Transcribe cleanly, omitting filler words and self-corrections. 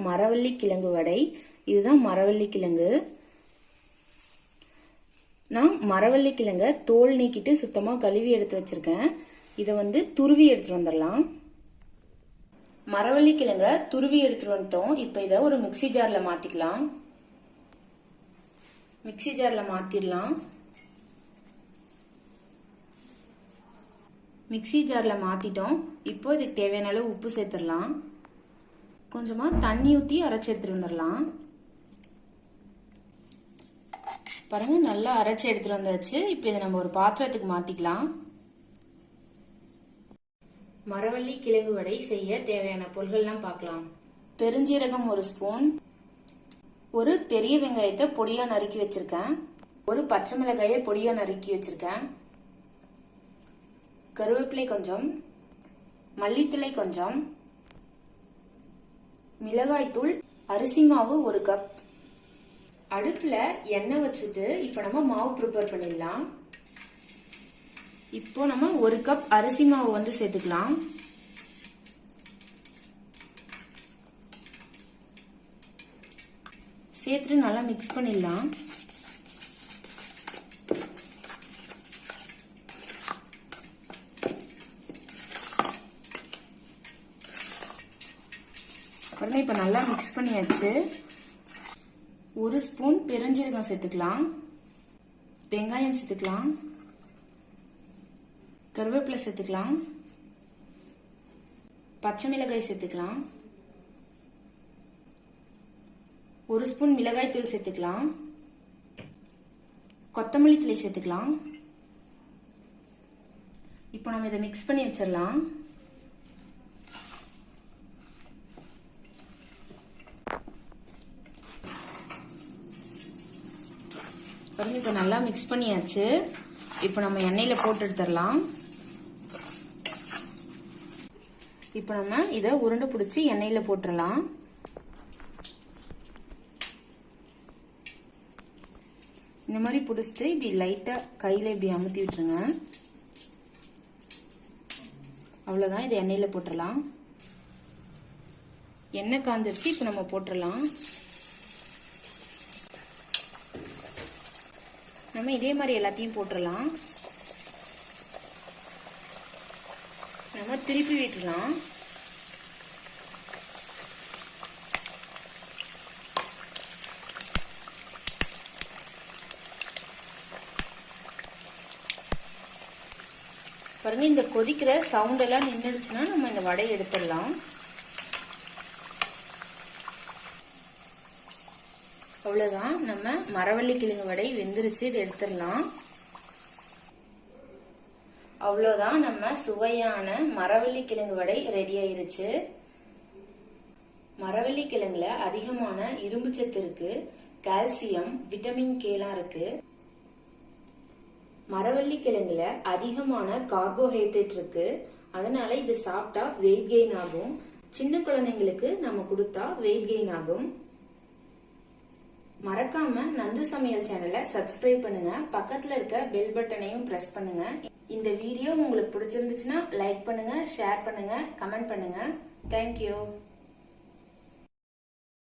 மரவள்ளி கிழங்கு வடை. இதுதான் மரவள்ளி கிழங்கு. நான் மரவள்ளி கிழங்க தோல் நீக்கிட்டு சுத்தமா கழுவி எடுத்து வச்சிருக்கேன். இதை துருவி எடுத்துட்டு வந்துடலாம். மரவள்ளி கிழங்க துருவி எடுத்துட்டு வந்துட்டோம். இப்ப இதை ஒரு மிக்சி ஜார்ல மாத்திக்கலாம். மிக்சி ஜார்ல மாத்திரலாம். மிக்சி ஜார்ல மாத்திட்டோம். இப்போ இதுக்கு தேவையான அளவு உப்பு சேர்த்துடலாம். கொஞ்சமா தண்ணி ஊற்றி அரைச்சி எடுத்துட்டு வந்துடலாம். பாருங்க, நல்லா அரைச்சி எடுத்துட்டு வந்தாச்சு. இப்போ இதை நம்ம ஒரு பாத்திரத்துக்கு மாத்திக்கலாம். மரவள்ளி கிழங்கு வடை செய்ய தேவையான பொருட்கள்லாம் பார்க்கலாம். பெருஞ்சீரகம் 1 ஸ்பூன், ஒரு பெரிய வெங்காயத்தை பொடியா நறுக்கி வச்சிருக்கேன், ஒரு பச்சை மிளகாயை பொடியா நறுக்கி வச்சிருக்கேன், கருவேப்பிலை கொஞ்சம், மல்லித்தழை கொஞ்சம், மிளகாய்த்தூள், அரிசி மாவு 1 கப். அடுப்புல எண்ணெய் வச்சுட்டு இப்ப நம்ம மாவு ப்ரிப்பேர் பண்ணிடலாம். இப்போ நம்ம 1 கப் அரிசி மாவு சேர்த்துக்கலாம். சேர்த்துட்டு நல்லா மிக்ஸ் பண்ணிடலாம். பாருங்க, இப்ப நல்லா மிக்ஸ் பண்ணியாச்சு. 1 ஸ்பூன் பெருஞ்சீரகம் சேர்த்துக்கலாம், வெங்காயம் சேர்த்துக்கலாம், கருவேப்பிலை சேர்த்துக்கலாம், பச்சை மிளகாய் சேர்த்துக்கலாம், 1 ஸ்பூன் மிளகாய் தூள் சேர்த்துக்கலாம், கொத்தமல்லி தழை சேர்த்துக்கலாம். இப்போ நம்ம இதை மிக்ஸ் பண்ணி வச்சிடலாம். பாருங்க, இப்போ நல்லா மிக்ஸ் பண்ணியாச்சு. இப்போ நம்ம எண்ணெயில போட்டு எடுத்துடலாம். இப்போ நம்ம இதை உருண்டை பிடிச்சி எண்ணெயில போட்டுடலாம். இந்த மாதிரி பிடிச்சிட்டு இப்படி லைட்டா கையில இப்படி அமுத்தி விட்டுருங்க. அவ்வளவுதான், இதை எண்ணெயில போட்டுடலாம். எண்ணெய் காஞ்சிருச்சு. இப்போ நம்ம போட்டுடலாம். நம்ம இதே மாதிரி எல்லாத்தையும் போட்டுடலாம். நம்ம திருப்பி விட்டுடலாம். பாருங்க, இந்த கொதிக்கிற சவுண்ட் எல்லாம் நின்றுடுச்சுன்னா நம்ம இந்த வடையை எடுத்துடலாம். அவ்வளவுதான், நம்ம மரவள்ளி கிழங்கு வடை வெந்துருச்சு. இதை எடுத்துடலாம். அவ்வளவுதான், நம்ம சுவையான மரவள்ளி கிழங்கு வடை ரெடி ஆயிருச்சு. மரவள்ளி கிழங்குல அதிகமான இரும்பு சத்து இருக்கு, கால்சியம், விட்டமின் கேலாம் இருக்கு. மரவள்ளி கிழங்குல அதிகமான கார்போஹைட்ரேட் இருக்கு. அதனால இது சாப்பிட்டா வெயிட் கெயின் ஆகும். சின்ன குழந்தைங்களுக்கு நம்ம கொடுத்தா வெயிட் கெயின் ஆகும். மறக்காம நந்து சமையல் சேனலை சப்ஸ்கிரைப் பண்ணுங்க. பக்கத்துல இருக்க பெல் பட்டனையும் பிரஸ் பண்ணுங்க. இந்த வீடியோ உங்களுக்கு பிடிச்சிருந்துச்சுன்னா லைக் பண்ணுங்க, ஷேர் பண்ணுங்க, கமெண்ட் பண்ணுங்க. தேங்க்யூ.